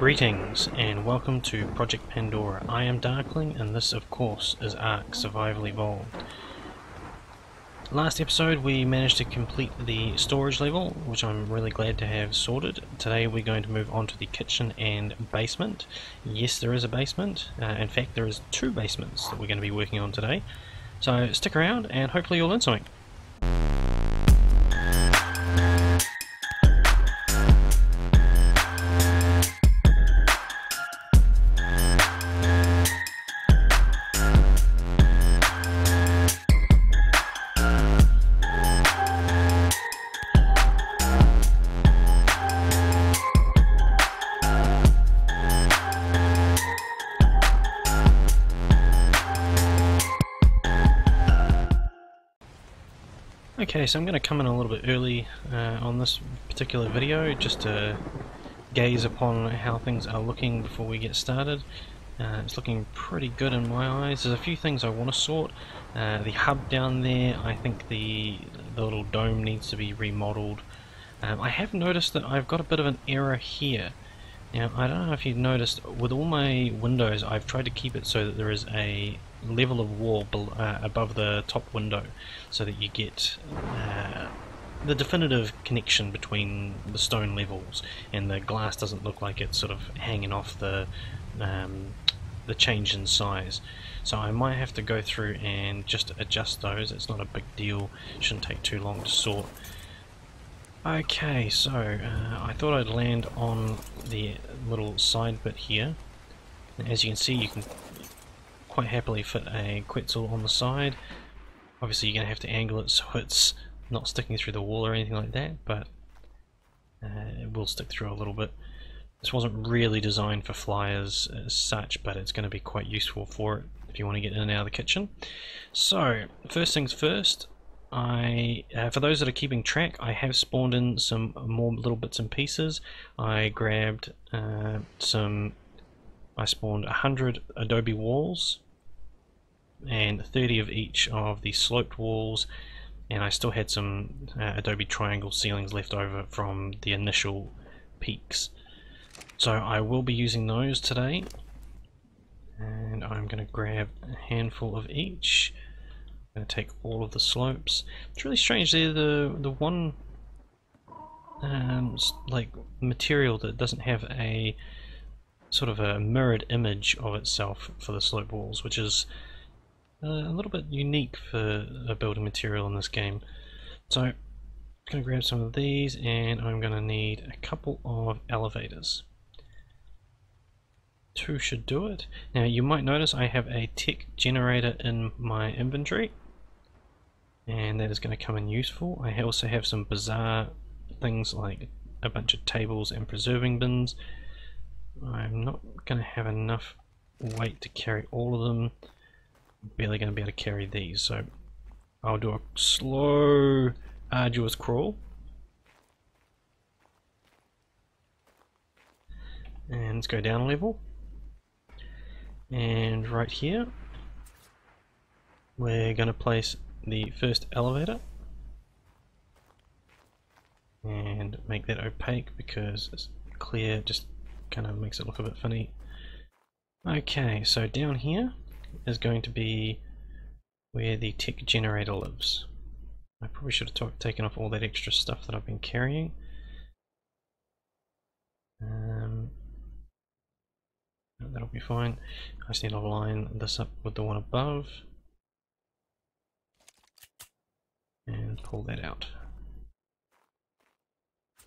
Greetings and welcome to Project Pandora. I am Darkling and this of course is Ark Survival Evolved. Last episode we managed to complete the storage level, which I'm really glad to have sorted. Today we're going to move on to the kitchen and basement. Yes, there is a basement. In fact there is two basements that we're going to be working on today. So stick around and hopefully you'll learn something. Okay, so I'm going to come in a little bit early on this particular video just to gaze upon how things are looking before we get started. It's looking pretty good in my eyes. There's a few things I want to sort. The hub down there, I think the little dome needs to be remodeled. I have noticed that I've got a bit of an error here. Now, I don't know if you've noticed, with all my windows I've tried to keep it so that there is a level of wall above the top window so that you get the definitive connection between the stone levels and the glass doesn't look like it's sort of hanging off the change in size. So I might have to go through and just adjust those. It's not a big deal, shouldn't take too long to sort. Okay, so I thought I'd land on the little side bit here. And as you can see, you can quite happily fit a Quetzal on the side. Obviously you're going to have to angle it so it's not sticking through the wall or anything like that, but it will stick through a little bit. This wasn't really designed for flyers as such, but it's going to be quite useful for it if you want to get in and out of the kitchen. So, first things first, for those that are keeping track, I have spawned in some more little bits and pieces. I grabbed I spawned 100 adobe walls and 30 of each of the sloped walls, and I still had some adobe triangle ceilings left over from the initial peaks. So I will be using those today, and I'm going to grab a handful of each. I'm going to take all of the slopes. It's really strange there, the one like material that doesn't have a sort of a mirrored image of itself for the slope walls, which is a little bit unique for a building material in this game. So I'm going to grab some of these, and I'm going to need a couple of elevators. 2 should do it. Now you might notice I have a tick generator in my inventory, and that is going to come in useful. I also have some bizarre things like a bunch of tables and preserving bins. I'm not going to have enough weight to carry all of them. I'm barely going to be able to carry these, so I'll do a slow, arduous crawl. And let's go down a level. And right here, we're going to place the first elevator. And make that opaque because it's clear, just kind of makes it look a bit funny. Okay, so down here is going to be where the tech generator lives. I probably should have taken off all that extra stuff that I've been carrying. That'll be fine. I just need to line this up with the one above and pull that out.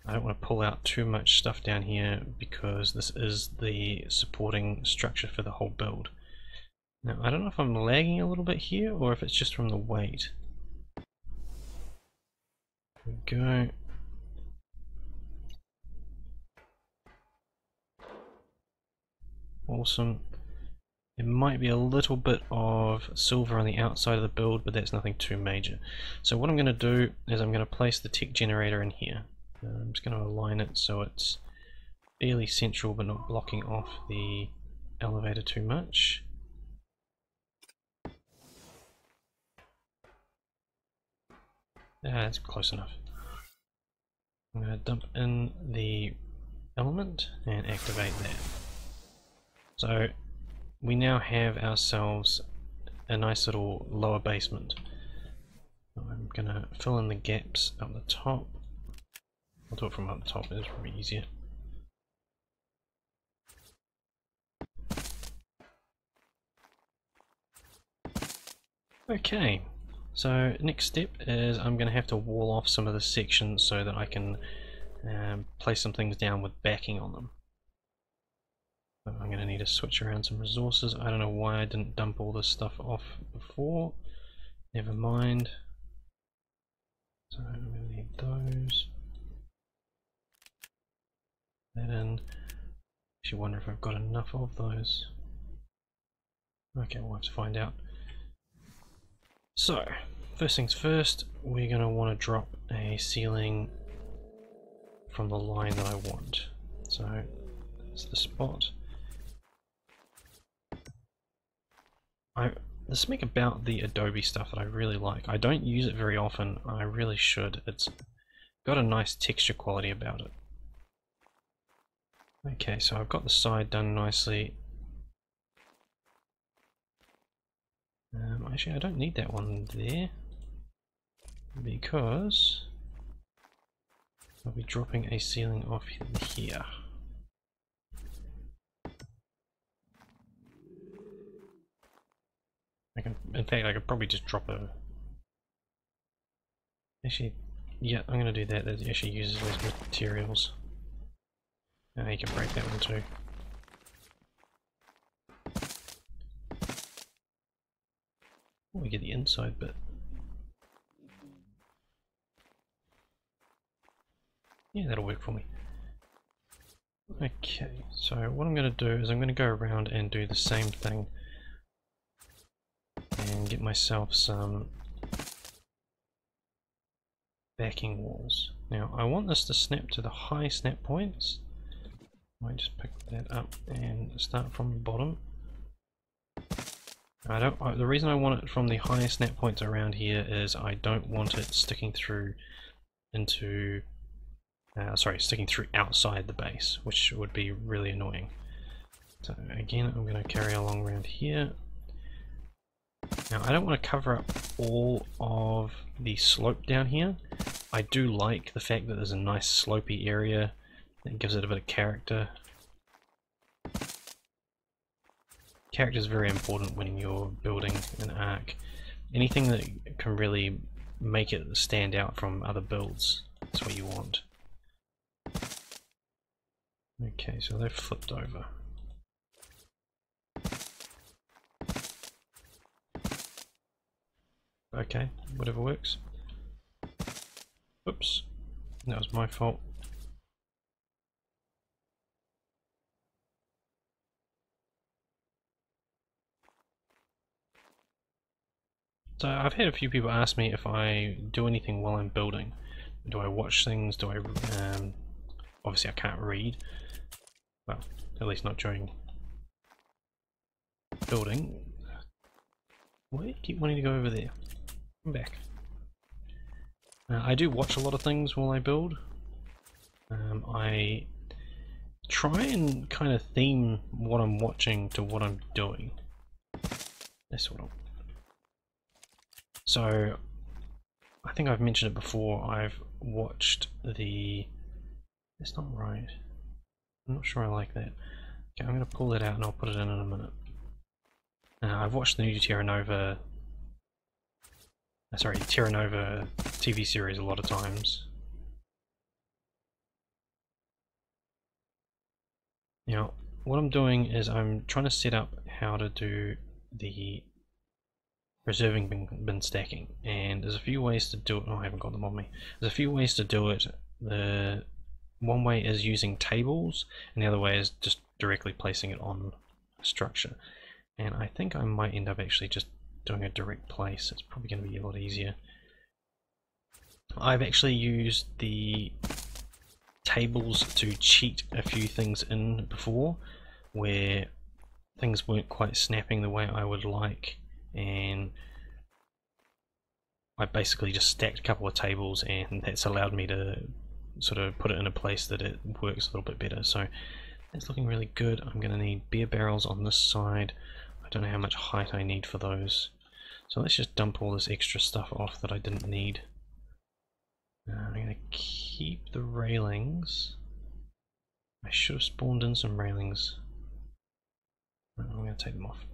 I don't want to pull out too much stuff down here because this is the supporting structure for the whole build. Now I don't know if I'm lagging a little bit here or if it's just from the weight. There we go. Awesome. There might be a little bit of silver on the outside of the build, but that's nothing too major. So what I'm going to do is I'm going to place the tech generator in here. I'm just going to align it so it's fairly central but not blocking off the elevator too much. That's close enough. I'm going to dump in the element and activate that. So we now have ourselves a nice little lower basement. I'm gonna fill in the gaps up the top. I'll do it from up the top, it's probably easier. Okay, so next step is I'm going to have to wall off some of the sections so that I can place some things down with backing on them. So I'm going to need to switch around some resources. I don't know why I didn't dump all this stuff off before. Never mind. So I'm going to need those. That in. Actually wonder if I've got enough of those. Okay, we'll have to find out. So, first things first, we're going to want to drop a ceiling from the line that I want. So, that's the spot. There's something about the Adobe stuff that I really like. I don't use it very often, I really should. It's got a nice texture quality about it. Okay, so I've got the side done nicely. Actually, I don't need that one there because I'll be dropping a ceiling off here. In fact, I could probably just drop a. Actually, yeah, I'm going to do that. That actually uses less materials. Now you can break that one too. We get the inside bit. Yeah, that'll work for me. Okay, so what I'm going to do is I'm going to go around and do the same thing and get myself some backing walls. Now I want this to snap to the high snap points. I might just pick that up and start from the bottom. The reason I want it from the highest snap points around here is I don't want it sticking through into, sticking through outside the base, which would be really annoying. So again, I'm going to carry along around here. Now I don't want to cover up all of the slope down here. I do like the fact that there's a nice slopey area that gives it a bit of character. Character is very important when you're building an arc. Anything that can really make it stand out from other builds is what you want. Okay, so they've flipped over. Okay, whatever works. Oops, that was my fault. So I've had a few people ask me if I do anything while I'm building. Do I watch things? Do I obviously I can't read. Well, at least not during building. Why do you keep wanting to go over there? I'm back. I do watch a lot of things while I build. I try and kind of theme what I'm watching to what I'm doing. That's what I'm. So, I think I've mentioned it before, I've watched the... That's not right. I'm not sure I like that. Okay, I'm going to pull that out and I'll put it in a minute. I've watched the new Terra Nova TV series a lot of times. Now, what I'm doing is I'm trying to set up how to do the reserving bin stacking, and there's a few ways to do it. Oh, I haven't got them on me. There's a few ways to do it. The one way is using tables, and the other way is just directly placing it on a structure. And I think I might end up actually just doing a direct place. It's probably going to be a lot easier. I've actually used the tables to cheat a few things in before, where things weren't quite snapping the way I would like, and I basically just stacked a couple of tables and that's allowed me to sort of put it in a place that it works a little bit better. So it's looking really good. I'm going to need beer barrels on this side. I don't know how much height I need for those. So let's just dump all this extra stuff off that I didn't need. I'm going to keep the railings. I should have spawned in some railings. I'm going to take them off.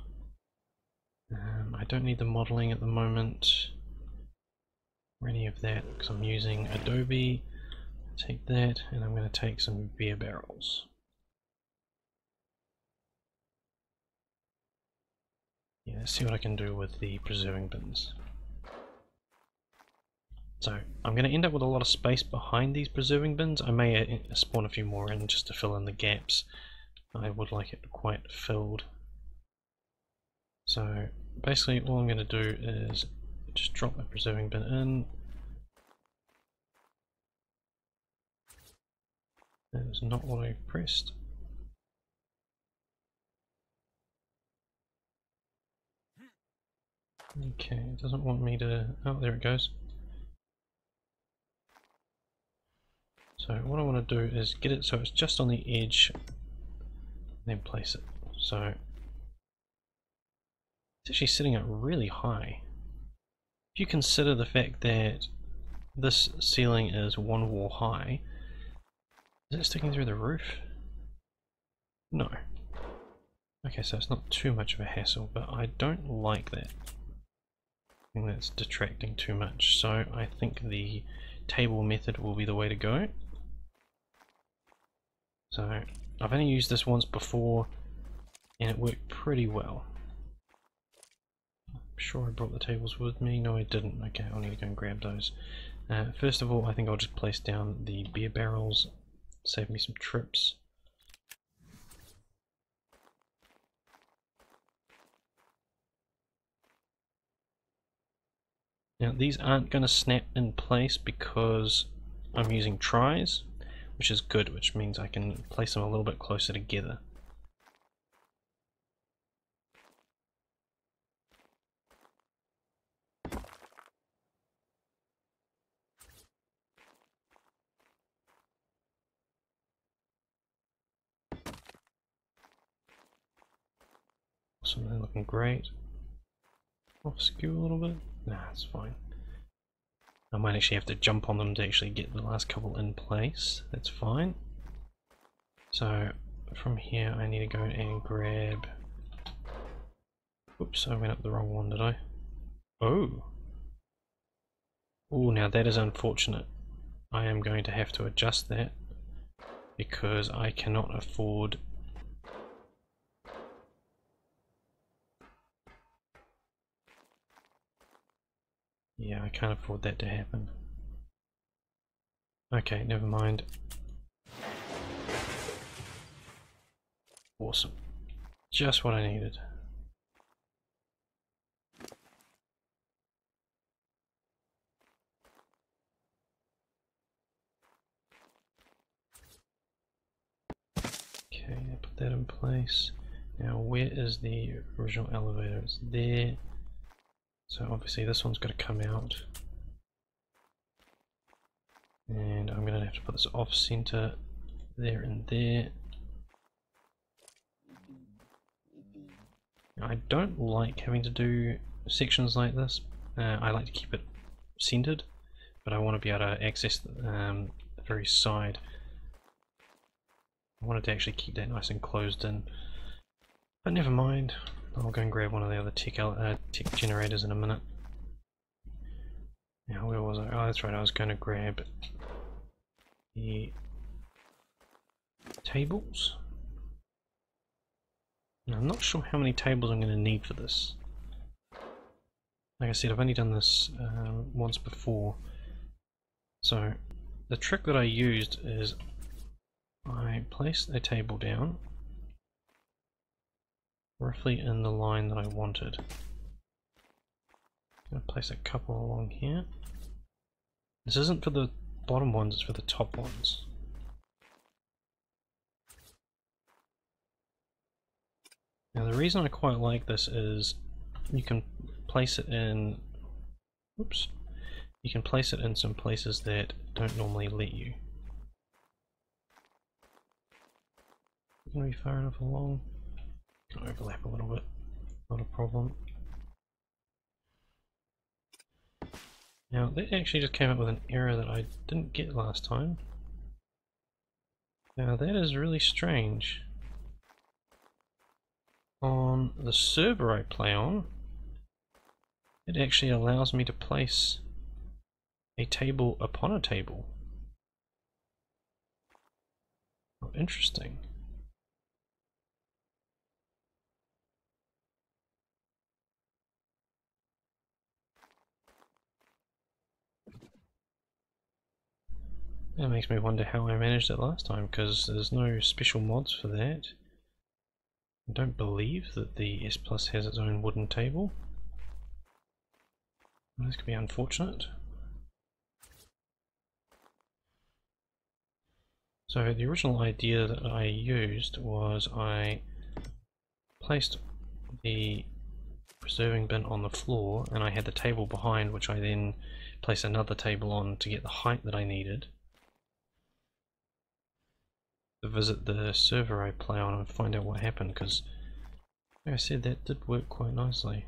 I don't need the modeling at the moment, or any of that, because I'm using Adobe. Take that, and I'm going to take some beer barrels. Yeah, let's see what I can do with the preserving bins. So I'm going to end up with a lot of space behind these preserving bins. I may spawn a few more in just to fill in the gaps. I would like it quite filled. So basically all I'm going to do is just drop my preserving bin in. That is not what I pressed. Okay, it doesn't want me to... oh, there it goes. So what I want to do is get it so it's just on the edge, then place it. So it's actually sitting up really high. If you consider the fact that this ceiling is one wall high, is it sticking through the roof? No. Okay, so it's not too much of a hassle, but I don't like that. I think that's detracting too much, so I think the table method will be the way to go. So I've only used this once before and it worked pretty well. I'm sure I brought the tables with me. No, I didn't. Okay, I'll need to go and grab those. First of all, I think I'll just place down the beer barrels, save me some trips. Now these aren't going to snap in place because I'm using tries, which is good, which means I can place them a little bit closer together. Awesome, they're looking great. Off skew a little bit? Nah, it's fine. I might actually have to jump on them to actually get the last couple in place. That's fine. So from here I need to go and grab... oops, I went up the wrong one, did I? Oh! Oh, now that is unfortunate. I am going to have to adjust that because I cannot afford... yeah, I can't afford that to happen. Okay, never mind. Awesome. Just what I needed. Okay, I put that in place. Now where is the original elevator? It's there. So obviously this one's got to come out. And I'm going to have to put this off center there and there. I don't like having to do sections like this. I like to keep it centered, but I want to be able to access the very side. I wanted to actually keep that nice and closed in, but never mind. I'll go and grab one of the other tech generators in a minute. Now where was I? Oh, that's right, I was going to grab the tables. Now, I'm not sure how many tables I'm going to need for this. Like I said, I've only done this once before. So the trick that I used is I placed a table down roughly in the line that I wanted. I'm going to place a couple along here. This isn't for the bottom ones, it's for the top ones. Now the reason I quite like this is you can place it in, oops, you can place it in some places that don't normally let you. gonna be far enough along. Can overlap a little bit, not a problem. Now that actually just came up with an error that I didn't get last time. Now that is really strange. On the server I play on, it actually allows me to place a table upon a table. Oh, interesting. That makes me wonder how I managed it last time, because there's no special mods for that. I don't believe that the S Plus has its own wooden table. This could be unfortunate. So the original idea that I used was I placed the preserving bin on the floor and I had the table behind, which I then placed another table on to get the height that I needed to visit the server I play on and find out what happened, because like I said, that did work quite nicely.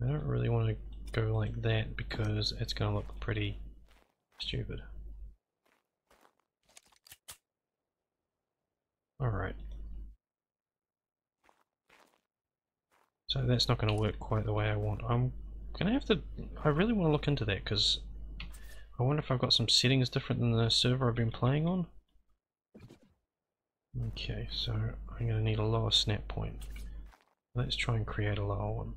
I don't really want to go like that because it's going to look pretty stupid. Alright. So that's not going to work quite the way I want. I'm going to have to... I really want to look into that, because I wonder if I've got some settings different than the server I've been playing on. Okay, so I'm going to need a lower snap point. Let's try and create a lower one.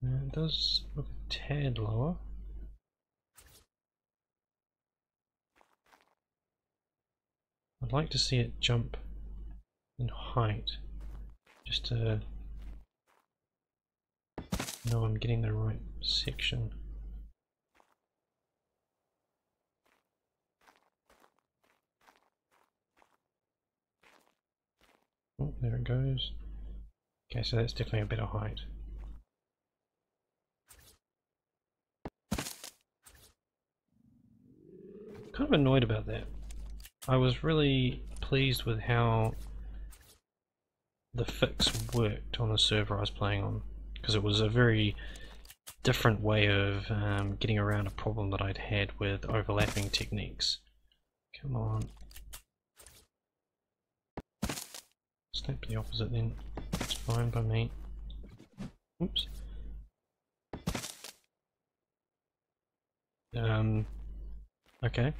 It does look a tad lower. I'd like to see it jump in height, just to know I'm getting the right section. Oh, there it goes. Okay, so that's definitely a better height. Kind of annoyed about that. I was really pleased with how the fix worked on the server I was playing on, because it was a very different way of getting around a problem that I'd had with overlapping techniques. Come on. Snap the opposite then. It's fine by me. Oops. Okay.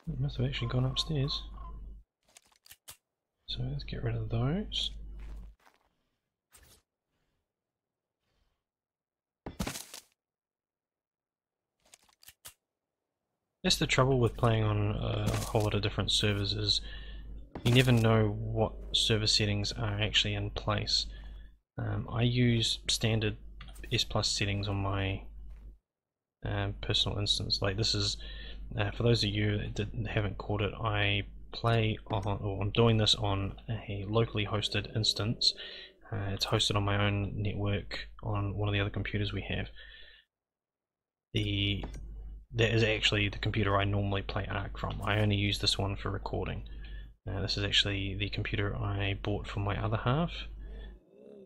It must have actually gone upstairs. So let's get rid of those. That's the trouble with playing on a whole lot of different servers, is you never know what server settings are actually in place. I use standard S Plus settings on my personal instance. Like this is, for those of you that haven't caught it, I play on, or I'm doing this on a locally hosted instance. It's hosted on my own network on one of the other computers we have. That is actually the computer I normally play Ark from. I only use this one for recording. This is actually the computer I bought for my other half,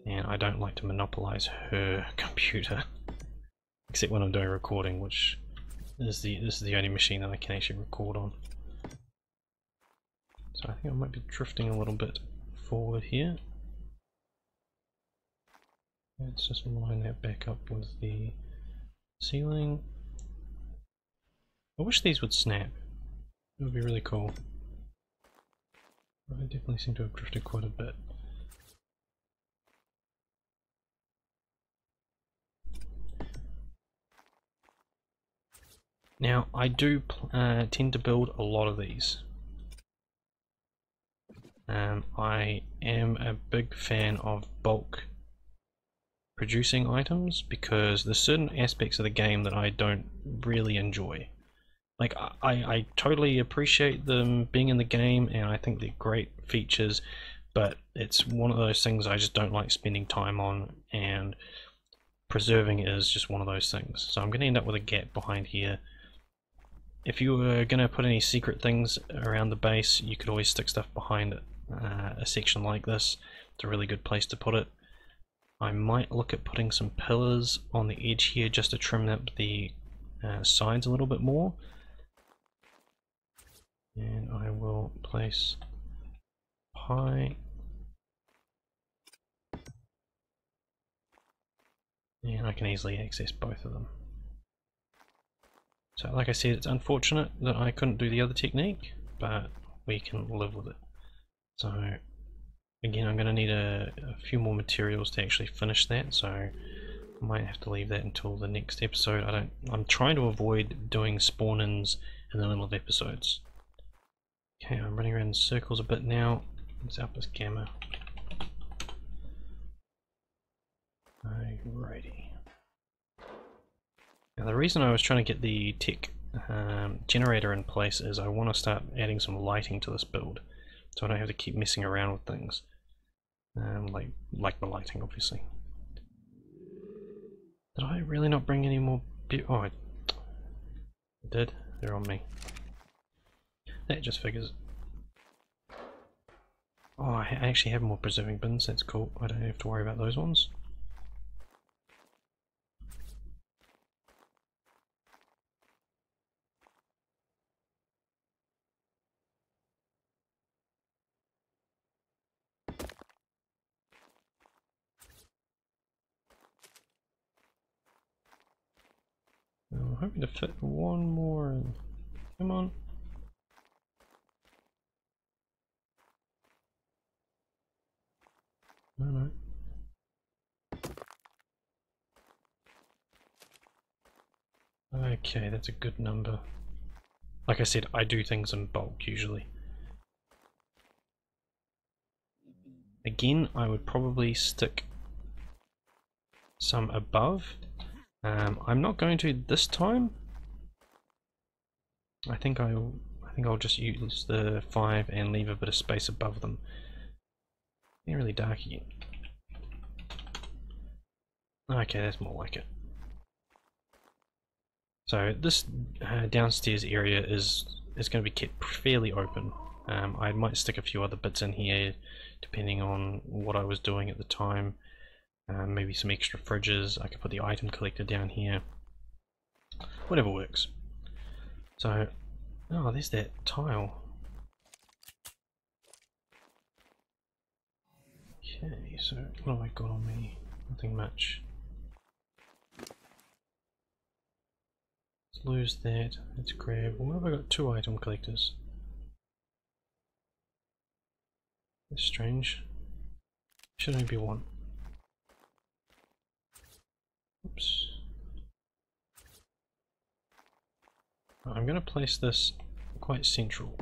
and I don't like to monopolize her computer, except when I'm doing recording, which is this is the only machine that I can actually record on. So I think I might be drifting a little bit forward here. Let's just line that back up with the ceiling. I wish these would snap. It would be really cool. I definitely seem to have drifted quite a bit. Now, I do tend to build a lot of these. I am a big fan of bulk producing items, because there's certain aspects of the game that I don't really enjoy. Like, I totally appreciate them being in the game, and I think they're great features, but it's one of those things I just don't like spending time on, and preserving it is just one of those things. So I'm going to end up with a gap behind here. If you were going to put any secret things around the base, you could always stick stuff behind it. A section like this, it's a really good place to put it. I might look at putting some pillars on the edge here just to trim up the sides a little bit more. And I will place pie. And I can easily access both of them. So like I said, it's unfortunate that I couldn't do the other technique, but we can live with it. So again, I'm going to need a few more materials to actually finish that, so I might have to leave that until the next episode. I'm trying to avoid doing spawn-ins in the middle of episodes. Okay, I'm running around in circles a bit now. Let's up this gamma. Alrighty. Now the reason I was trying to get the tech generator in place is I want to start adding some lighting to this build, so I don't have to keep messing around with things. Like the lighting, obviously. Did I really not bring any more? Oh, I did. They're on me. That just figures. Oh, I actually have more preserving bins. That's cool. I don't have to worry about those ones. I'm hoping to fit one more in. Come on. No. Okay, that's a good number. Like I said, I do things in bulk usually. Again, I would probably stick some above. I'm not going to this time. I think I'll just use the 5 and leave a bit of space above them. They're really dark again. Okay, that's more like it. So this downstairs area is going to be kept fairly open. I might stick a few other bits in here depending on what I was doing at the time. Maybe some extra fridges. I could put the item collector down here. Whatever works. So, oh, there's that tile. Okay, so what have I got on me? Nothing much. Let's lose that. Let's grab. What have I got? 2 item collectors. That's strange. Should only be 1. Oops. I'm going to place this quite central.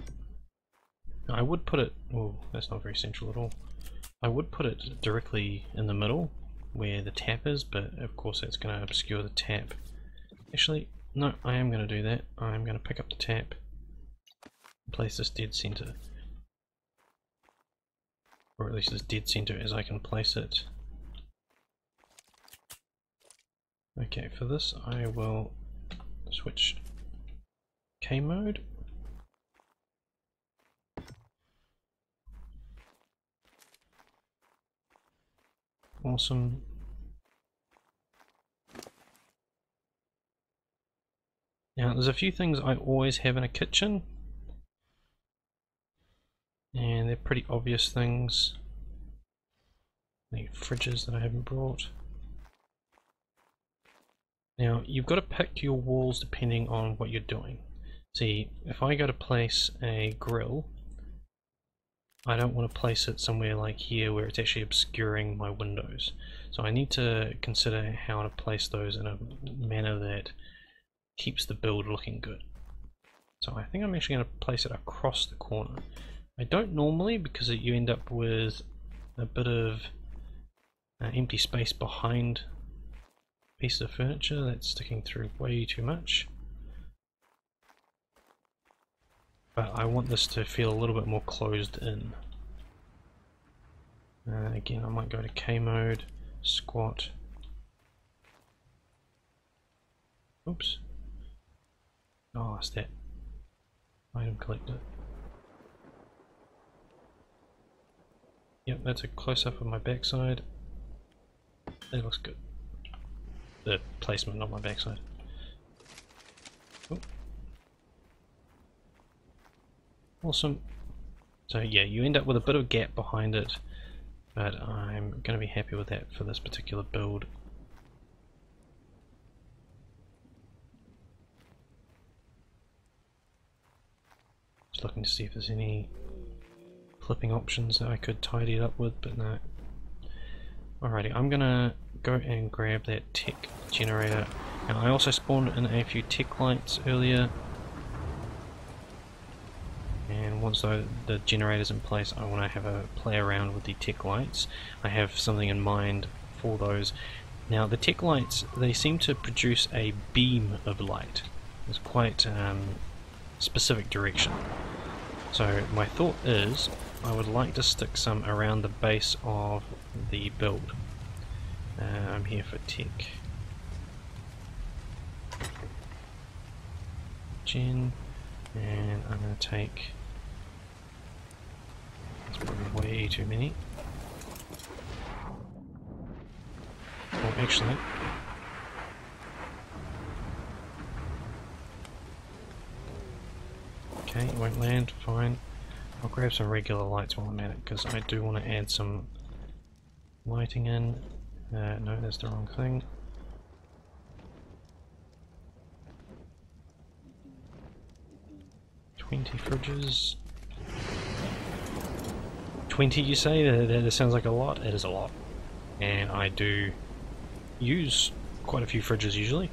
Now, I would put it. Oh, that's not very central at all. I would put it directly in the middle where the tap is, but of course that's going to obscure the tap. Actually, no, I am going to do that. I'm going to pick up the tap, place this dead center, or at least as dead center as I can place it. Okay, for this I will switch K mode. Awesome. Now there's a few things I always have in a kitchen, and they're pretty obvious things. The fridges that I haven't brought. Now you've got to pick your walls depending on what you're doing. See, if I go to place a grill, I don't want to place it somewhere like here where it's actually obscuring my windows. So I need to consider how to place those in a manner that keeps the build looking good. So I think I'm actually going to place it across the corner. I don't normally, because you end up with a bit of empty space behind piece of furniture that's sticking through way too much. But I want this to feel a little bit more closed in. Again, I might go to K mode, squat. Oops. Oh, it's that item collector. Yep, that's a close-up of my backside. That looks good. The placement, not my backside. Oh. Awesome. So yeah, you end up with a bit of a gap behind it, but I'm going to be happy with that for this particular build. Just looking to see if there's any clipping options that I could tidy it up with, but no. Alrighty, I'm gonna go and grab that tech generator. Now I also spawned in a few tech lights earlier, and once the generator's in place I want to have a play around with the tech lights. I have something in mind for those. Now the tech lights, they seem to produce a beam of light. It's quite specific direction. So my thought is I would like to stick some around the base of the build. I'm here for tech. Gen, and I'm going to take, that's probably way too many. Oh, actually, okay, it won't land, fine. I'll grab some regular lights while I'm at it, because I do want to add some lighting in. No, that's the wrong thing. $20 fridges. 20 you say? That sounds like a lot. It is a lot. And I do use quite a few fridges usually.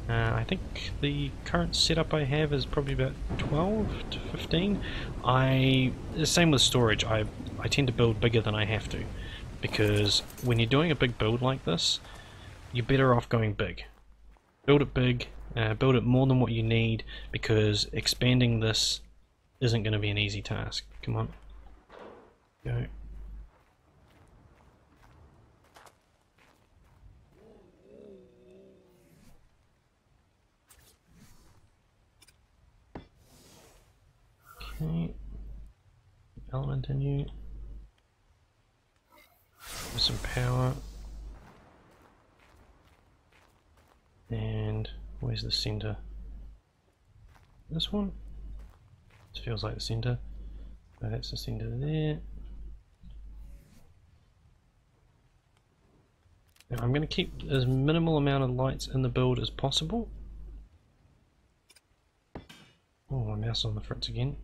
I think the current setup I have is probably about 12 to 15. The same with storage, I tend to build bigger than I have to, because when you're doing a big build like this, you're better off going big. Build it big, build it more than what you need, because expanding this isn't going to be an easy task. Come on. Go. Okay, element in you. There's some power. And where's the center? This one? It feels like the center. So that's the center there. Now I'm going to keep as minimal amount of lights in the build as possible. Oh, my mouse is on the fritz again.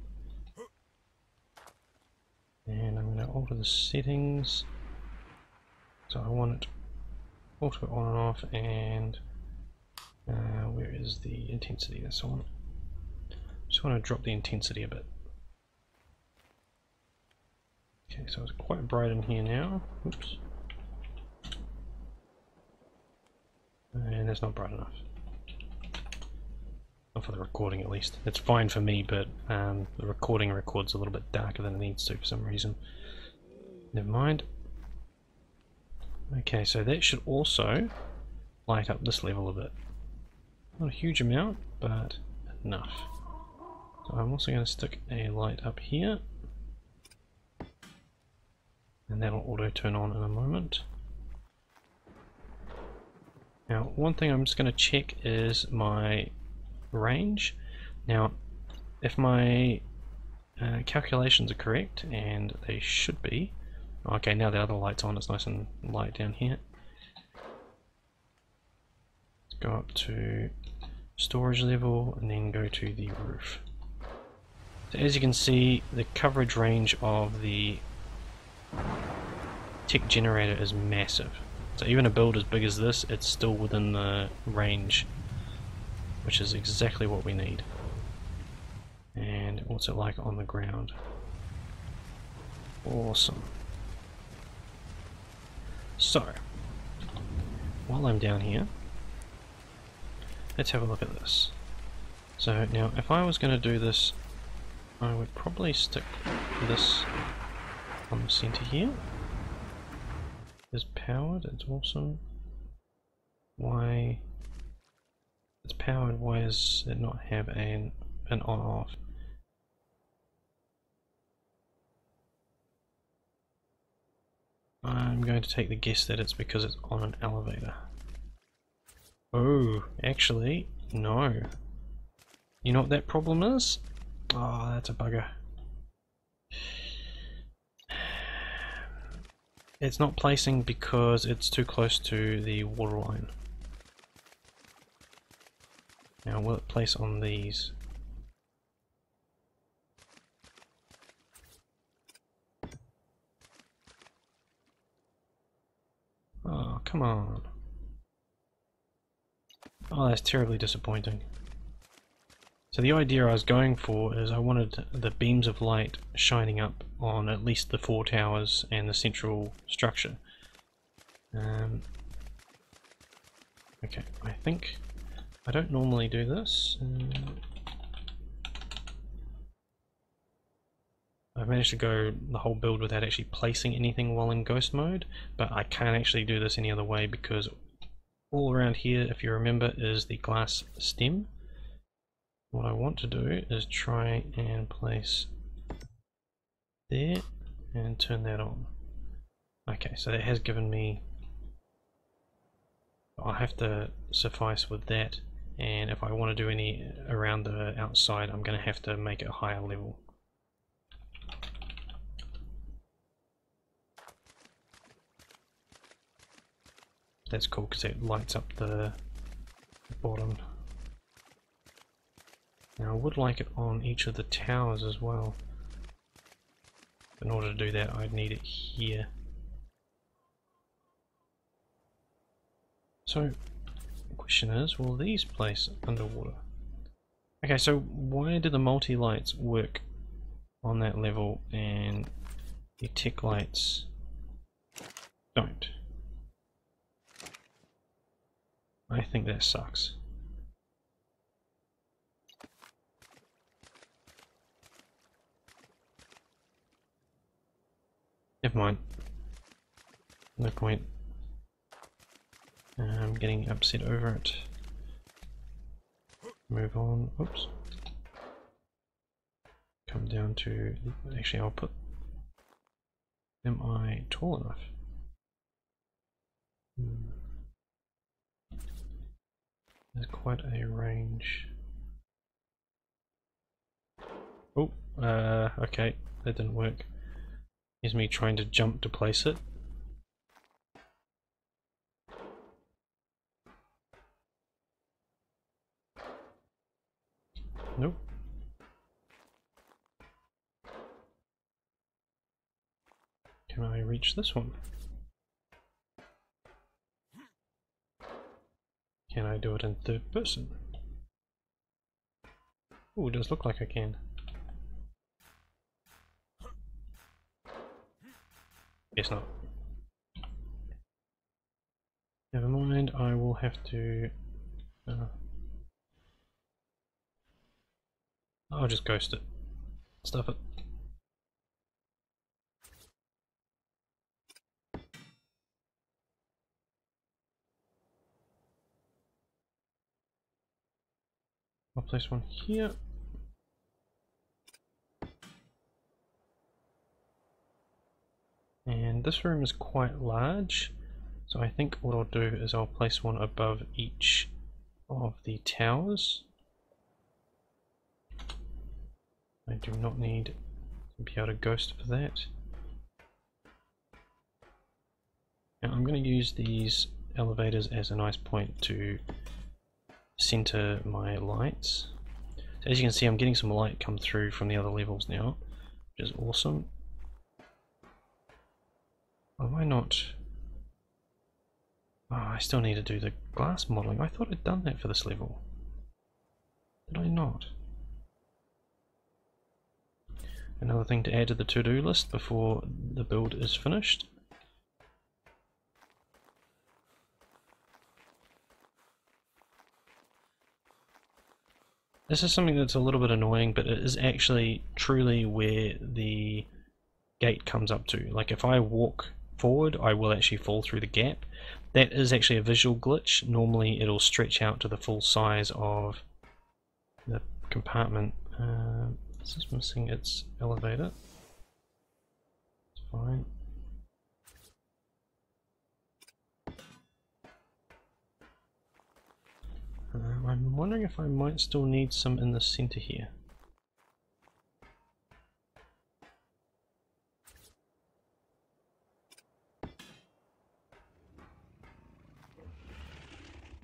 And I'm going to alter the settings. So I want it auto on and off, and where is the intensity? That's on. Just want to drop the intensity a bit. Okay, so it's quite bright in here now. Oops. And that's not bright enough. Not for the recording at least. It's fine for me, but the recording records a little bit darker than it needs to for some reason. Never mind. Okay, so that should also light up this level a bit. Not a huge amount, but enough. So I'm also going to stick a light up here. And that'll auto turn on in a moment. Now, one thing I'm just going to check is my range. Now, if my calculations are correct, and they should be. Okay, now the other light's on, it's nice and light down here. Let's go up to storage level and then go to the roof. So as you can see, the coverage range of the tech generator is massive. So even a build as big as this, it's still within the range, which is exactly what we need. And what's it like on the ground? Awesome. So, while I'm down here, let's have a look at this. So now, if I was going to do this, I would probably stick this on the center here. It's powered, it's awesome. Why? It's powered, why does it not have an on-off? I'm going to take the guess that it's because it's on an elevator. Oh, actually, no. You know what that problem is? Oh, that's a bugger. It's not placing because it's too close to the water line. Now, will it place on these? Oh, come on. Oh, that's terribly disappointing. So the idea I was going for is I wanted the beams of light shining up on at least the 4 towers and the central structure. Okay, I think I don't normally do this. I've managed to go the whole build without actually placing anything while in ghost mode, but I can't actually do this any other way because all around here, if you remember, is the glass stem. What I want to do is try and place there and turn that on. Okay, so that has given me, I'll have to suffice with that, and if I want to do any around the outside, I'm going to have to make it a higher level. That's cool because it lights up the bottom. Now I would like it on each of the towers as well. In order to do that, I'd need it here. So the question is, will these place underwater? Okay, so why do the multi-lights work on that level and the tech lights don't? I think that sucks. Never mind. No point. I'm getting upset over it. Move on. Oops. Come down to... Actually, I'll put... Am I tall enough? There's quite a range. Oh, okay, that didn't work. Here's me trying to jump to place it. Nope. Can I reach this one? Can I do it in third person? Oh, it does look like I can. Guess not. Never mind, I will have to... I'll just ghost it. Stuff it. I'll place one here. And this room is quite large, so I think what I'll do is I'll place one above each of the towers. I do not need to be able to ghost for that. Now I'm going to use these elevators as a nice point to center my lights. So as you can see, I'm getting some light come through from the other levels now, which is awesome. Oh, why not? Oh, I still need to do the glass modeling. I thought I'd done that for this level. Did I not? Another thing to add to the to-do list before the build is finished. This is something that's a little bit annoying, but it is actually truly where the gate comes up to. Like if I walk forward, I will actually fall through the gap. That is actually a visual glitch. Normally it'll stretch out to the full size of the compartment. This is missing its elevator. It's fine. I'm wondering if I might still need some in the center here.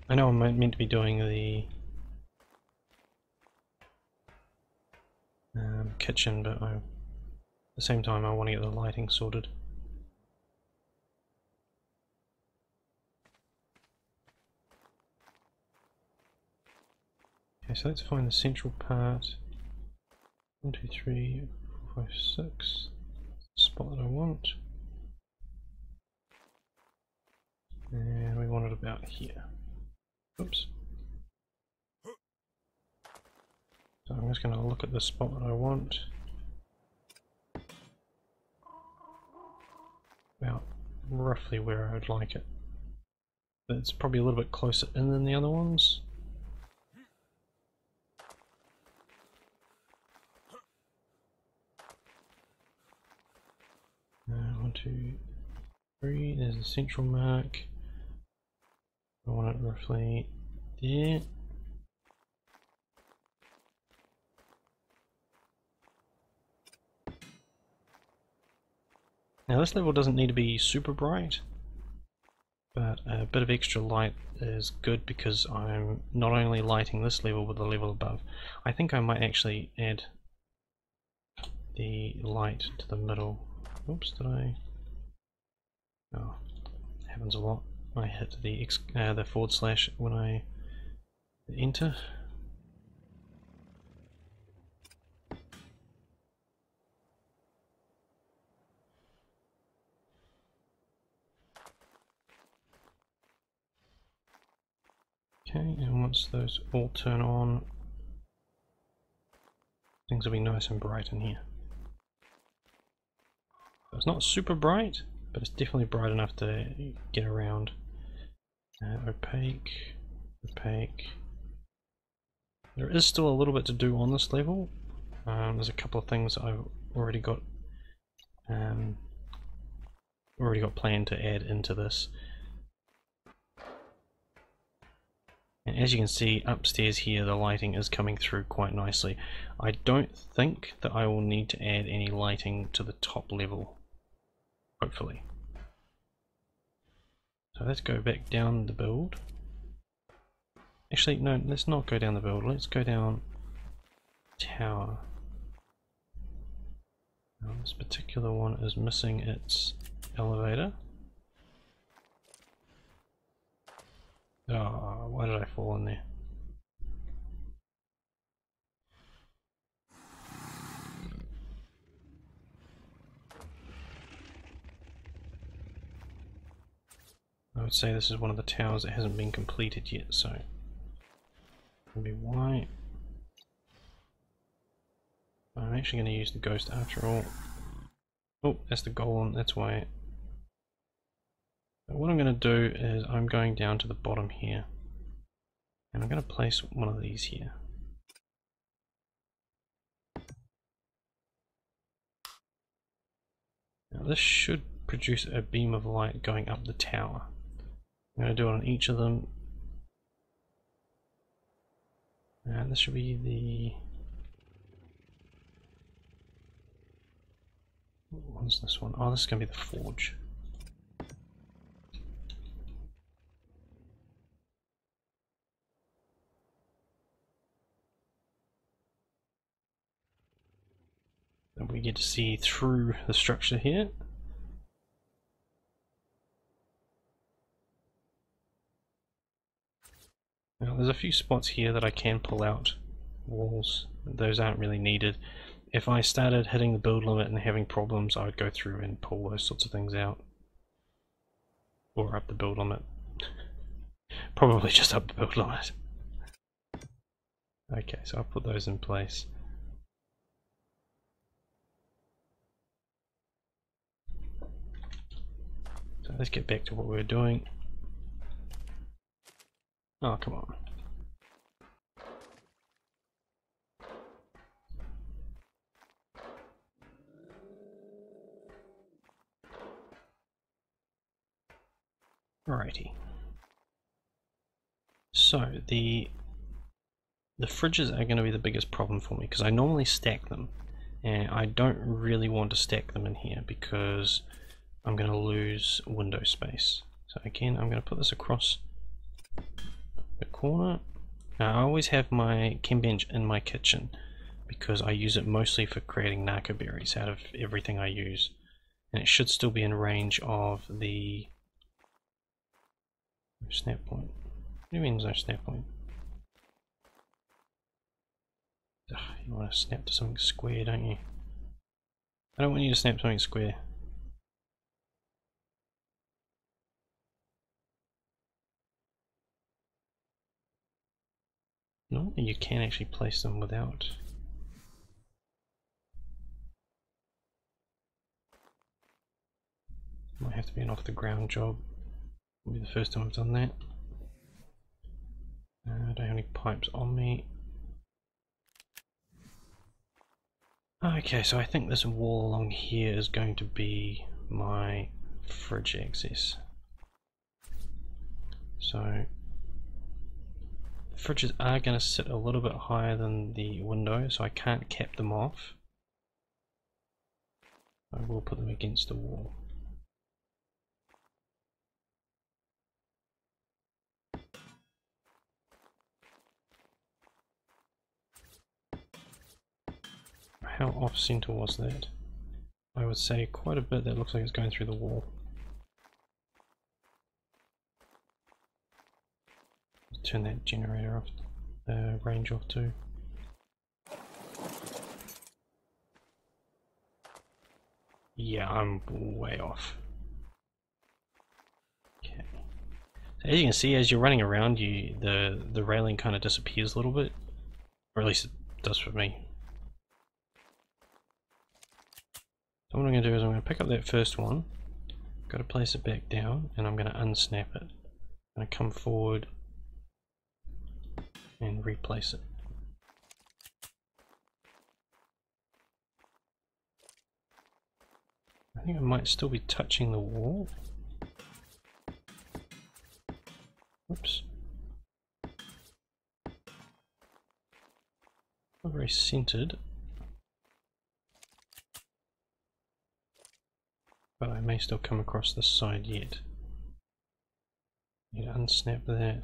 I know I'm meant to be doing the kitchen, but at the same time I want to get the lighting sorted. Okay, so let's find the central part. 1, 2, 3, 4, 5, 6. Spot that I want. And we want it about here. Oops. So I'm just going to look at the spot that I want. About roughly where I would like it. But it's probably a little bit closer in than the other ones. One, 2, 3, there's the central mark. I want it roughly there. Now this level doesn't need to be super bright, but a bit of extra light is good because I'm not only lighting this level but the level above. I think I might actually add the light to the middle. Oops, did I? Oh, it happens a lot. I hit the forward slash when I enter. Okay, and once those all turn on, things will be nice and bright in here. It's not super bright, but it's definitely bright enough to get around. Opaque, opaque. There is still a little bit to do on this level. There's a couple of things I've already got planned to add into this. And as you can see upstairs here, the lighting is coming through quite nicely. I don't think that I will need to add any lighting to the top level, hopefully. So let's go back down the build. Actually, no, let's not go down the build, let's go down tower. Now, this particular one is missing its elevator. Oh, why did I fall in there? I would say this is one of the towers that hasn't been completed yet, so maybe why. I'm actually going to use the ghost after all. Oh, that's the golem, that's why. What I'm going to do is I'm going down to the bottom here, and I'm going to place one of these here. Now this should produce a beam of light going up the tower. I'm going to do it on each of them. And this should be the... What's this one? Oh, this is going to be the forge. And we get to see through the structure here. Now there's a few spots here that I can pull out walls. Those aren't really needed. If I started hitting the build limit and having problems, I would go through and pull those sorts of things out. Or up the build limit. Probably just up the build limit. Okay, so I'll put those in place. So let's get back to what we were doing. Oh, come on. Alrighty. So the fridges are going to be the biggest problem for me because I normally stack them, and I don't really want to stack them in here because I'm going to lose window space. So again, I'm going to put this across the corner. Now, I always have my chem bench in my kitchen because I use it mostly for creating narco berries out of everything I use, and it should still be in range of the snap point. What do you mean there's no snap point? Ugh, you want to snap to something square, don't you? I don't want you to snap something square. No, you can actually place them without. Might have to be an off the ground job. Will be the first time I've done that. I don't have any pipes on me. Okay, so I think this wall along here is going to be my fridge access. So the fridges are going to sit a little bit higher than the window, so I can't cap them off. I will put them against the wall. How off center was that? I would say quite a bit. That looks like it's going through the wall. Turn that generator off, range off too. Yeah, I'm way off. Okay. So as you can see, as you're running around, the railing kind of disappears a little bit, or at least it does for me. So what I'm going to do is I'm going to pick up that first one, got to place it back down, and I'm going to unsnap it. I'm going to come forward and replace it. I think it might still be touching the wall. Oops. Not very centered. But I may still come across this side yet. Need to unsnap that.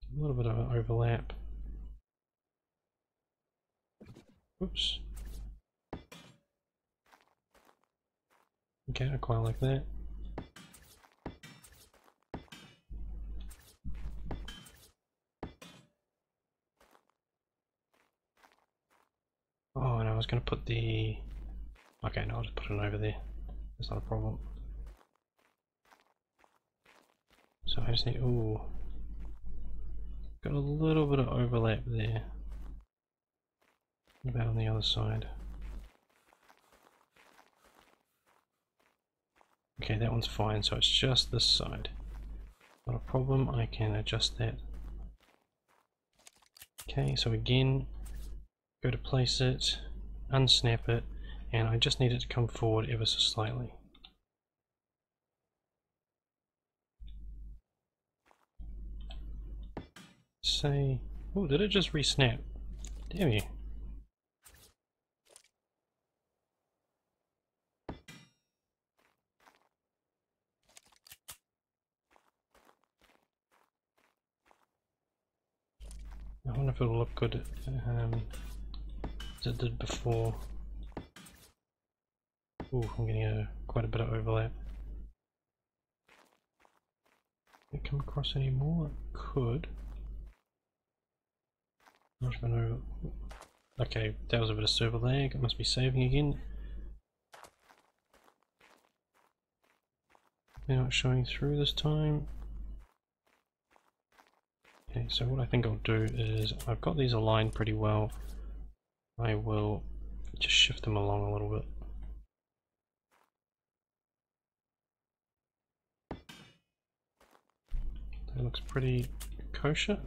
A little bit of an overlap. Oops. Okay, I quite like that. Oh, and I was going to put the... Okay, no, I'll just put it over there. That's not a problem. So I just need... Ooh. Got a little bit of overlap there. What about on the other side? Okay, that one's fine, so it's just this side. Not a problem, I can adjust that. Okay, so again, go to place it, unsnap it, and I just need it to come forward ever so slightly. Say, oh, did it just re-snap? Damn you. I wonder if it'll look good as it did before. Ooh, I'm getting quite a bit of overlap. Can it come across any more? It could. Okay, that was a bit of server lag. It must be saving again. They're not showing through this time. Okay, so what I think I'll do is, I've got these aligned pretty well. I will just shift them along a little bit. That looks pretty kosher.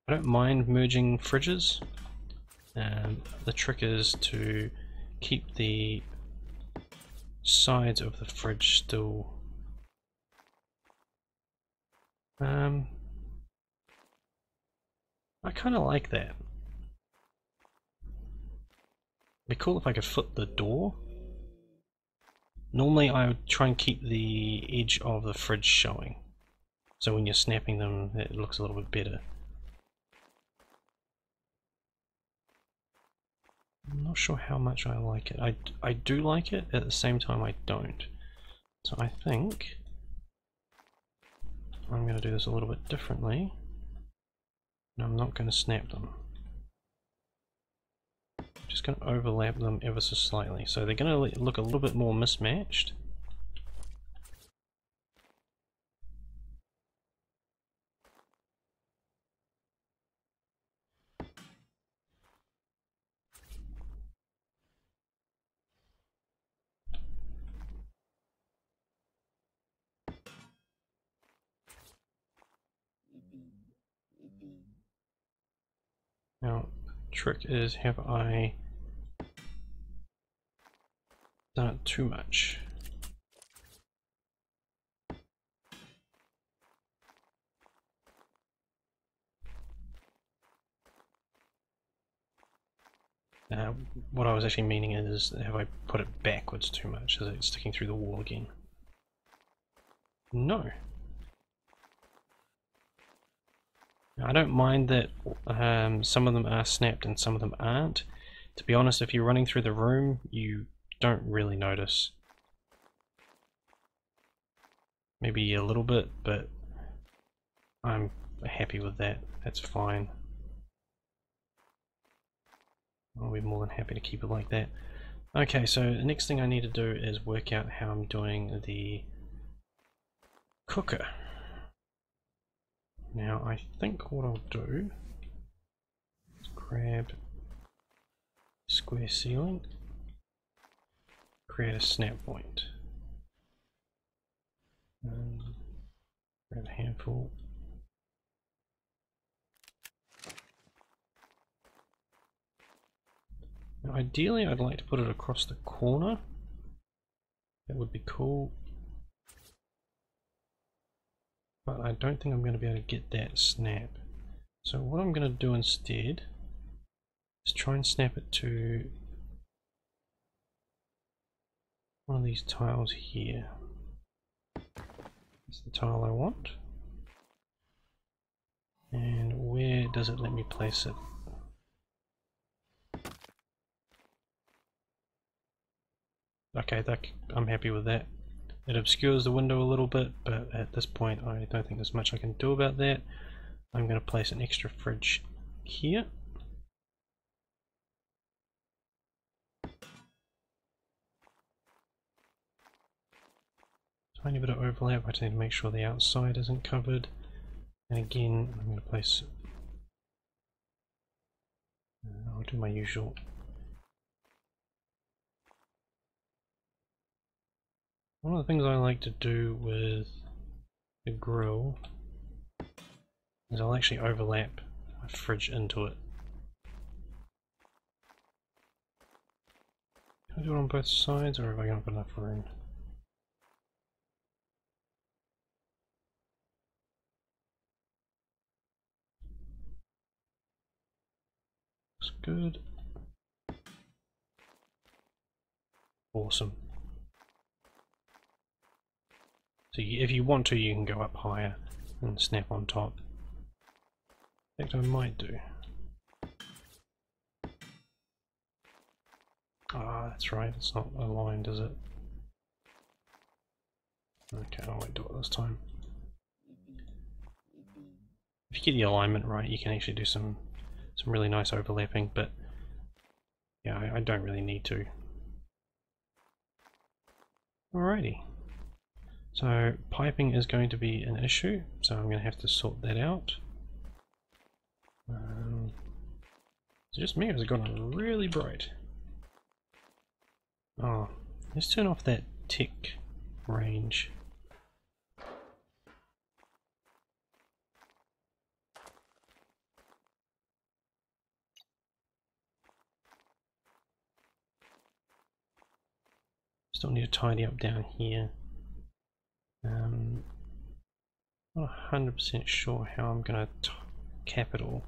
I don't mind merging fridges. The trick is to keep the sides of the fridge still I kind of like that. It'd be cool if I could flip the door. Normally I would try and keep the edge of the fridge showing, so when you're snapping them it looks a little bit better. I'm not sure how much I like it. I do like it, at the same time I don't. So I think I'm going to do this a little bit differently. And I'm not going to snap them. I'm just going to overlap them ever so slightly. So they're going to look a little bit more mismatched. Now, the trick is, have I done it too much? What I was actually meaning is, have I put it backwards too much? Is it sticking through the wall again? No. Now, I don't mind that some of them are snapped and some of them aren't. To be honest, if you're running through the room, you don't really notice. Maybe a little bit, but I'm happy with that. That's fine. I'll be more than happy to keep it like that. Okay, so the next thing I need to do is work out how I'm doing the cooker. Now I think what I'll do is grab square ceiling, create a snap point, and grab a handful. Now ideally I'd like to put it across the corner. That would be cool. But I don't think I'm going to be able to get that snap. So what I'm going to do instead is try and snap it to one of these tiles here. That's the tile I want. And where does it let me place it? Okay, I'm happy with that. It obscures the window a little bit, but at this point I don't think there's much I can do about that. I'm going to place an extra fridge here. Tiny bit of overlap, I just need to make sure the outside isn't covered. And again, I'm going to place... I'll do my usual... One of the things I like to do with the grill is I'll actually overlap my fridge into it. Can I do it on both sides, or have I got enough room? Looks good. Awesome. So if you want to, you can go up higher and snap on top. In fact, I might do. Ah, that's right, it's not aligned, is it? Okay, I won't do it this time. If you get the alignment right, you can actually do some really nice overlapping, but yeah, I don't really need to. Alrighty. So piping is going to be an issue, so I'm going to have to sort that out. It's just me, or has it gone really bright? Oh, let's turn off that tick range. Still need to tidy up down here. Not 100% sure how I'm going to cap it all.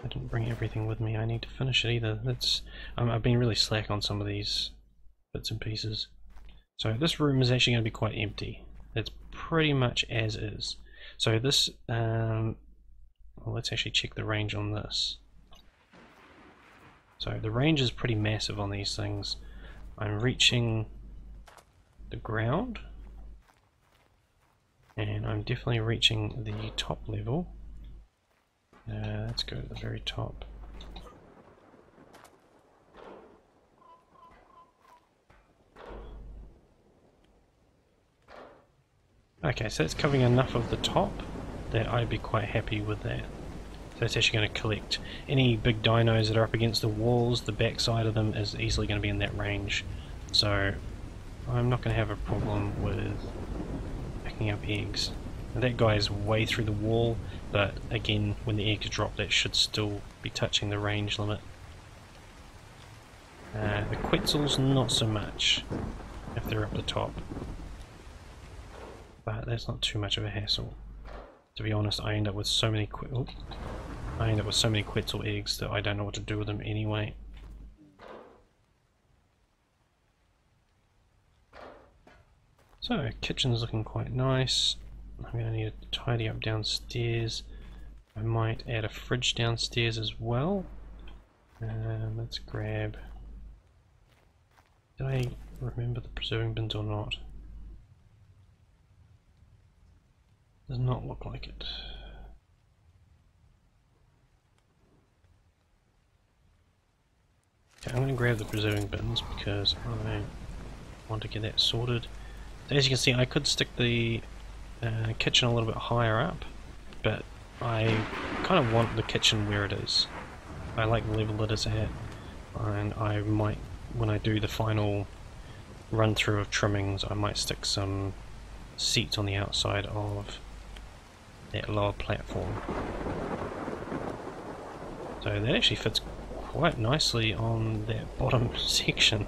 I didn't bring everything with me. I need to finish it either. I've been really slack on some of these bits and pieces. So this room is actually going to be quite empty. It's pretty much as is. So this, well, let's actually check the range on this. So the range is pretty massive on these things. I'm reaching the ground, and I'm definitely reaching the top level. Let's go to the very top. Okay, so it's covering enough of the top that I'd be quite happy with that. So it's actually going to collect any big dinos that are up against the walls. The back side of them is easily going to be in that range, so I'm not going to have a problem with picking up eggs. Now that guy is way through the wall, but again, when the eggs drop, that should still be touching the range limit. The Quetzals, not so much, if they're up the top. But that's not too much of a hassle. To be honest, I end up with so many Quetzal eggs that I don't know what to do with them anyway. So, kitchen's looking quite nice. I'm going to need to tidy up downstairs. I might add a fridge downstairs as well. Let's grab... Did I remember the preserving bins or not? Does not look like it. Okay, I'm going to grab the preserving bins because I want to get that sorted. So as you can see, I could stick the kitchen a little bit higher up, but I kind of want the kitchen where it is. I like the level it is at, and I might, when I do the final run through of trimmings, I might stick some seats on the outside of that lower platform. So that actually fits quite nicely on that bottom section.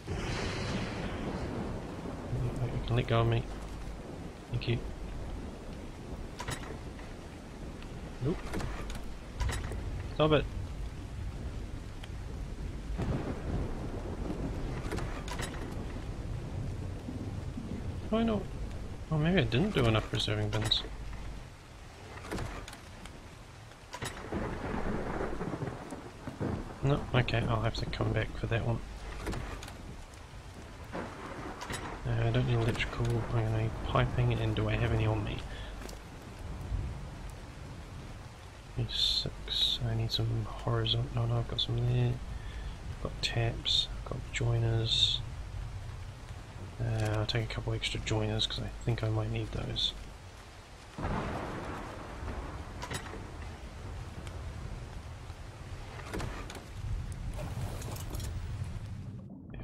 You can let go of me. Thank you. Nope. Stop it. Why not? Oh, maybe I didn't do enough preserving bins. No, okay, I'll have to come back for that one. I don't need electrical, I'm going to need piping, and do I have any on me? 6, I need some horizontal, no, I've got some there. I've got taps, I've got joiners. I'll take a couple extra joiners because I think I might need those.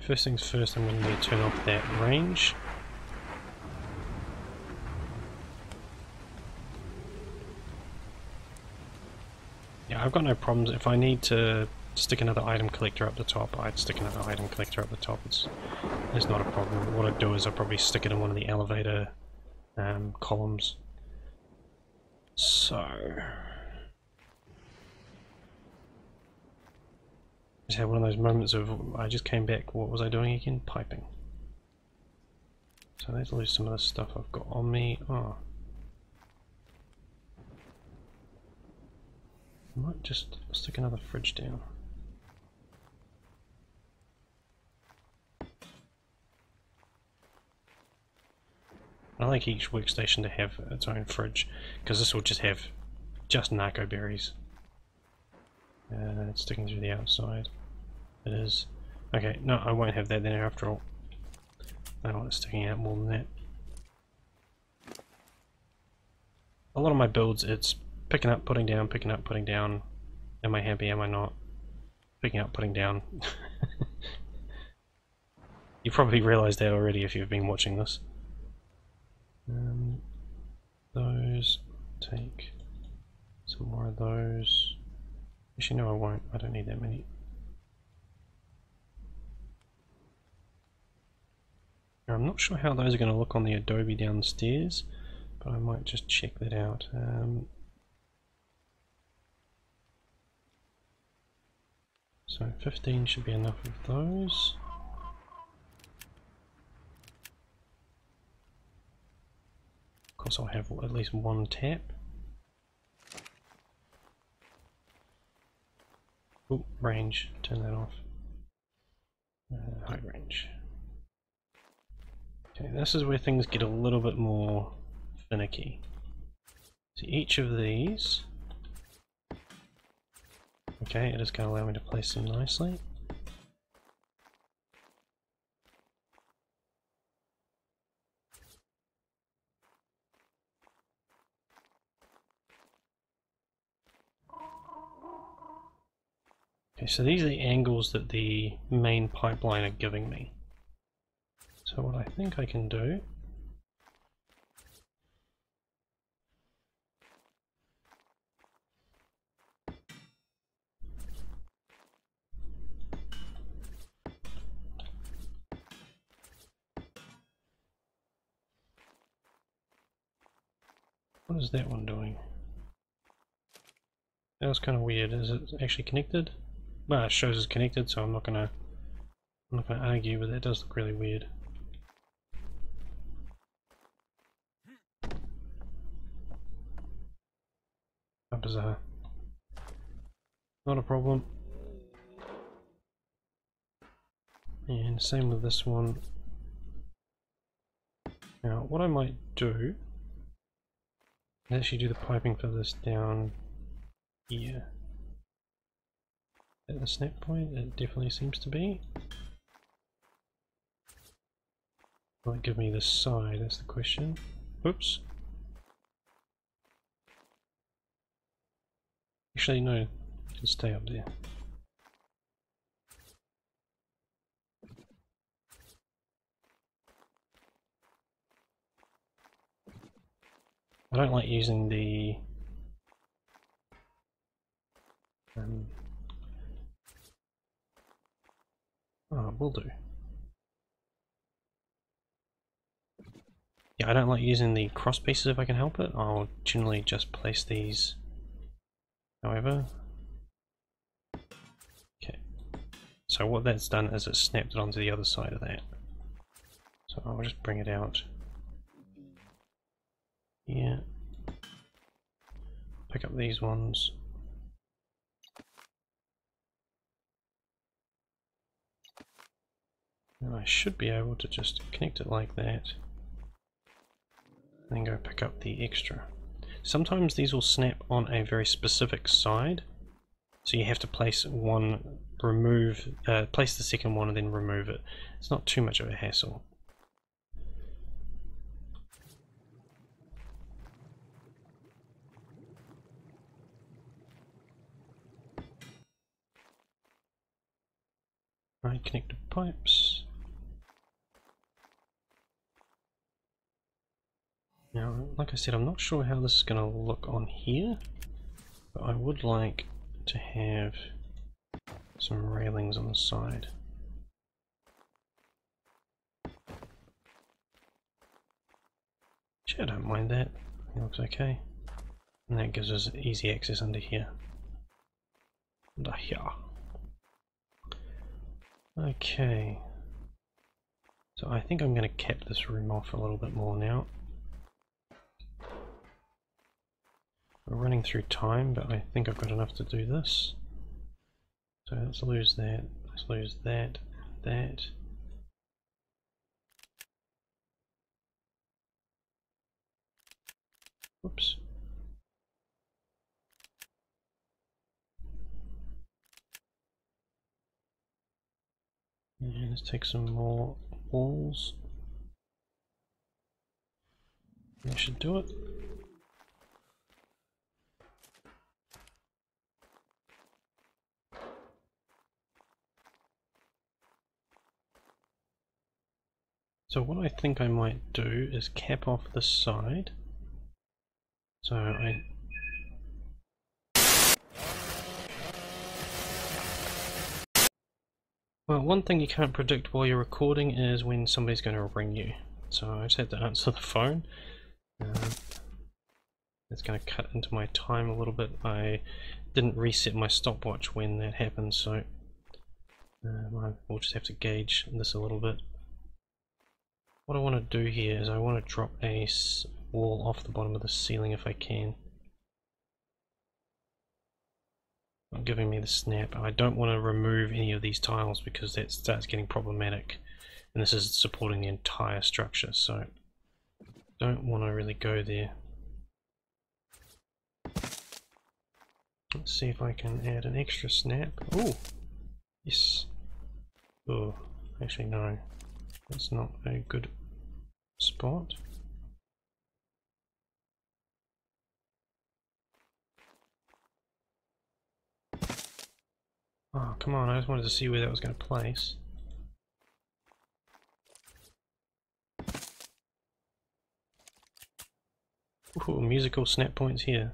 First things first, I'm going to need to turn off that range. Yeah, I've got no problems. If I need to stick another item collector up the top, I'd stick another item collector up the top. It's not a problem. What I'd do is I'd probably stick it in one of the elevator columns. So... just had one of those moments of, I just came back, what was I doing again? Piping. So let's lose some of the stuff I've got on me. Oh. I might just stick another fridge down. I like each workstation to have its own fridge, because this will just have just narco berries. It's sticking through the outside. It is. Okay, no, I won't have that then after all. I don't want it sticking out more than that. A lot of my builds, it's picking up, putting down, picking up, putting down. Am I happy, am I not? Picking up, putting down. You probably realised that already if you've been watching this. Those, take some more of those. Actually no, I won't, I don't need that many. Now, I'm not sure how those are going to look on the Adobe downstairs, but I might just check that out. So 15 should be enough of those. Of course I'll have at least one tap. Oh, range, turn that off. High range. Okay, this is where things get a little bit more finicky. So each of these, okay, it is going to allow me to place them nicely. Okay, so these are the angles that the main pipeline are giving me. So what I think I can do what is that one doing? That was kind of weird. Is it actually connected? Well, it shows it's connected, so I'm not gonna argue, but that does look really weird. How bizarre. Not a problem. And same with this one. Now, what I might do is actually do the piping for this down here. At the snap point, it definitely seems to be. Will it give me this side? That's the question. Oops. Actually, no. It can stay up there. I don't like using the oh, will do. Yeah, I don't like using the cross pieces if I can help it. I'll generally just place these however. Okay. So what that's done is it snapped it onto the other side of that. So I'll just bring it out here. Pick up these ones. And I should be able to just connect it like that. And then go pick up the extra. Sometimes these will snap on a very specific side. So you have to place one, place the second one and then remove it. It's not too much of a hassle. Right, connected pipes. Now, like I said, I'm not sure how this is going to look on here, but I would like to have some railings on the side. Actually, I don't mind that. It looks okay. And that gives us easy access under here. Under here. Okay. So I think I'm going to cap this room off a little bit more now. We're running through time, but I think I've got enough to do this. So let's lose that, let's lose that, that. Whoops. And let's take some more walls. That should do it. So what I think I might do is cap off this side. So well, one thing you can't predict while you're recording is when somebody's going to ring you. So I just had to answer the phone. It's going to cut into my time a little bit. I didn't reset my stopwatch when that happened, so we'll just have to gauge this a little bit. What I want to do here is I want to drop a wall off the bottom of the ceiling if I can. Not giving me the snap. I don't want to remove any of these tiles because that starts getting problematic, and this is supporting the entire structure, so don't want to really go there. Let's see if I can add an extra snap. Oh, yes. Oh, actually no, that's not a good spot. Oh, come on, I just wanted to see where that was going to place. Ooh, musical snap points here.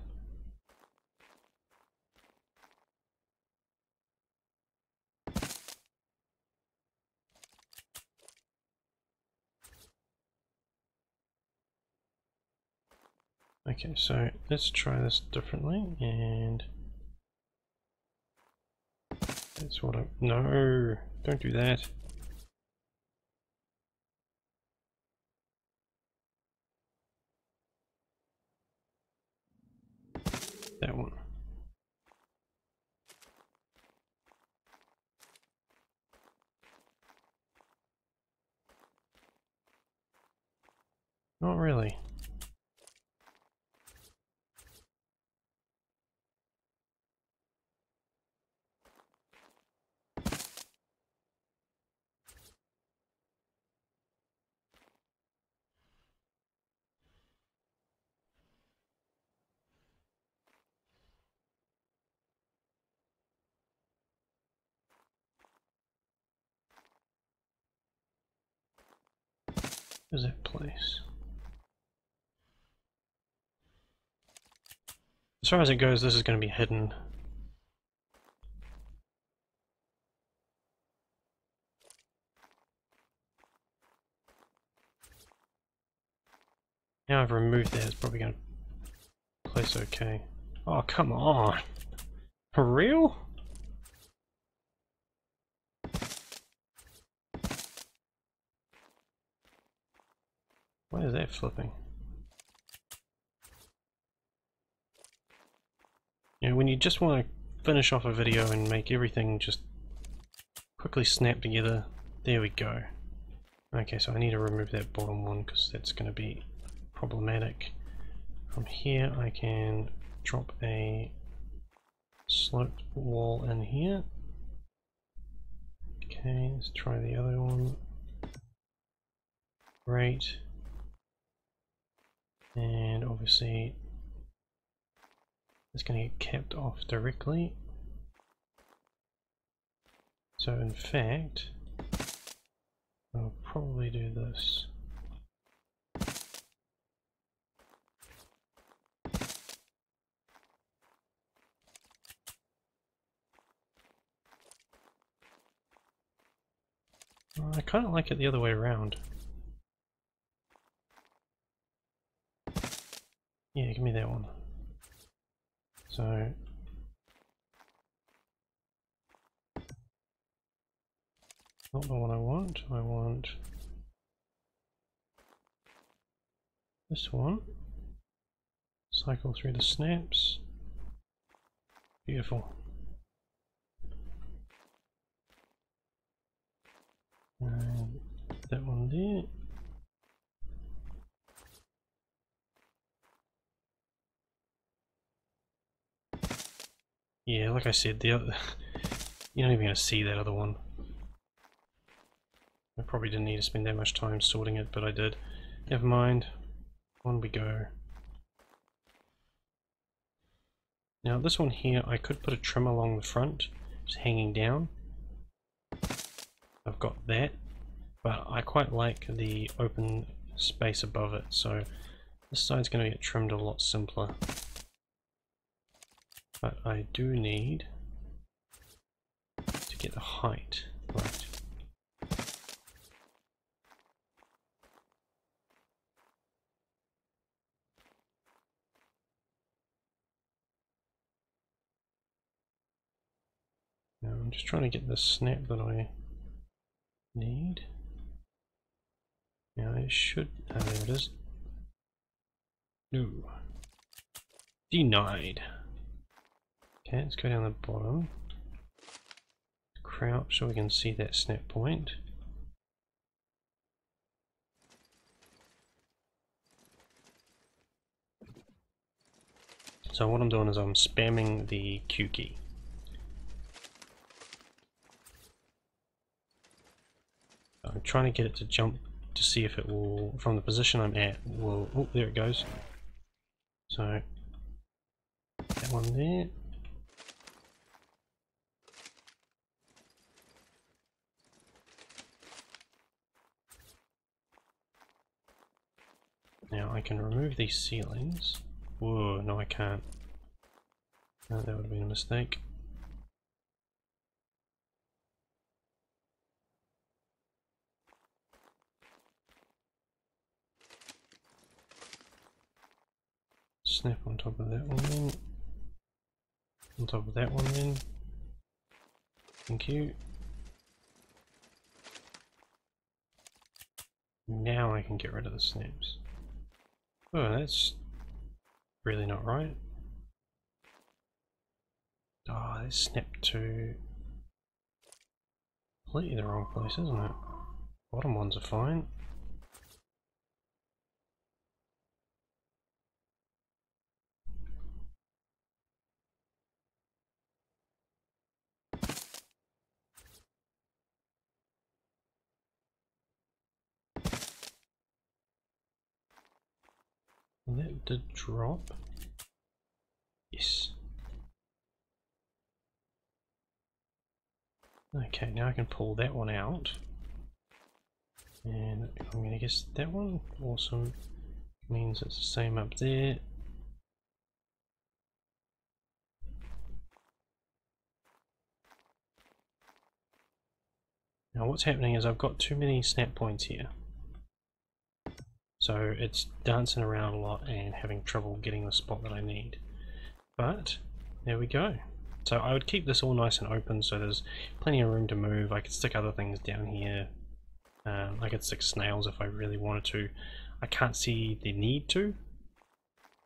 Okay, so let's try this differently, and that's what I... No! Don't do that! That one. Not really. Where's that place? As far as it goes, this is going to be hidden. Now I've removed that, it's probably going to place okay. Oh, come on! For real? Why is that flipping? You know, when you just want to finish off a video and make everything just quickly snap together, there we go. Okay, so I need to remove that bottom one because that's going to be problematic. From here I can drop a sloped wall in here. Okay, let's try the other one. Great. And obviously it's going to get capped off directly. So in fact, I'll probably do this. I kind of like it the other way around. Yeah, give me that one. So not the one I want this one. Cycle through the snaps. Beautiful. And that one there. Yeah, like I said, the other you're not even going to see that other one. I probably didn't need to spend that much time sorting it, but I did. Never mind. On we go. Now this one here, I could put a trim along the front, just hanging down. I've got that, but I quite like the open space above it, so this side's going to get trimmed a lot simpler. But I do need to get the height right. Now I'm just trying to get the snap that I need. Now it should... oh, there it is. No. Denied. Okay, let's go down the bottom. Crouch so we can see that snap point. So what I'm doing is I'm spamming the Q key. I'm trying to get it to jump to see if it will, from the position I'm at, will... oh, there it goes. So, that one there. Now I can remove these ceilings. Whoa, no I can't. No, that would have been a mistake. Snap on top of that one then. On top of that one then. Thank you. Now I can get rid of the snaps. Oh, that's really not right. Oh, that's snapped to completely the wrong place, isn't it? Bottom ones are fine. And that did drop. Yes. Okay, now I can pull that one out. And I'm going to guess that one also means it's the same up there. Now what's happening is I've got too many snap points here. So it's dancing around a lot and having trouble getting the spot that I need. But there we go. So I would keep this all nice and open so there's plenty of room to move. I could stick other things down here. I could stick snails if I really wanted to. I can't see the need to.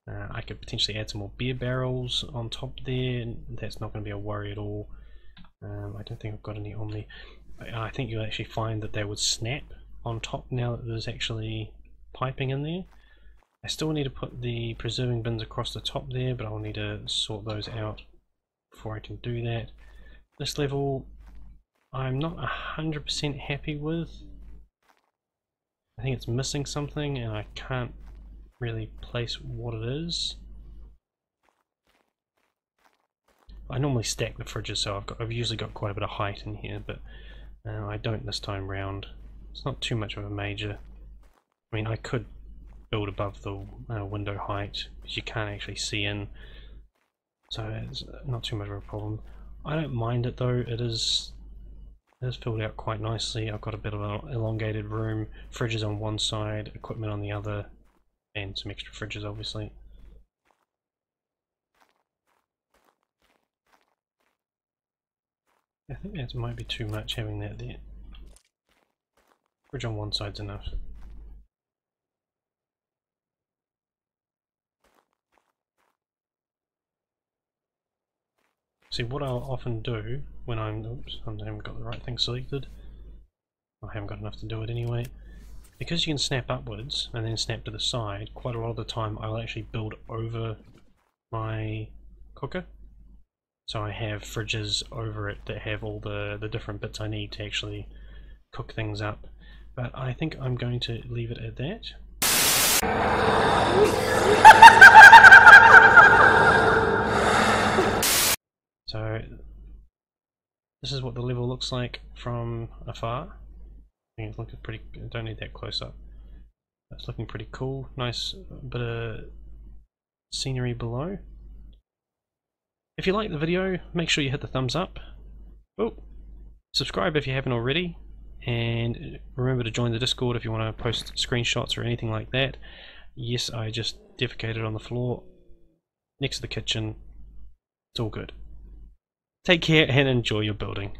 I could potentially add some more beer barrels on top there. That's not going to be a worry at all. I don't think I've got any on me. I think you'll actually find that they would snap on top now that there's actually piping in there. I still need to put the preserving bins across the top there, but I'll need to sort those out before I can do that. This level I'm not 100% happy with. I think it's missing something and I can't really place what it is. I normally stack the fridges, so I've usually got quite a bit of height in here, but I don't this time round. It's not too much of a major. I mean, I could build above the window height, because you can't actually see in, so it's not too much of a problem. I don't mind it though. It is filled out quite nicely. I've got a bit of an elongated room, fridges on one side, equipment on the other, and some extra fridges obviously. I think that might be too much having that there. Fridge on one side's enough. See, what I'll often do when oops, I haven't got the right thing selected. I haven't got enough to do it anyway. Because you can snap upwards and then snap to the side, quite a lot of the time I'll actually build over my cooker. So I have fridges over it that have all the different bits I need to actually cook things up. but I think I'm going to leave it at that. So this is what the level looks like from afar. I think it's looking pretty. I don't need that close up. It's looking pretty cool. Nice bit of scenery below. If you like the video, make sure you hit the thumbs up. Oh, subscribe if you haven't already, and remember to join the Discord if you want to post screenshots or anything like that. Yes, I just defecated on the floor next to the kitchen. It's all good. Take care and enjoy your building.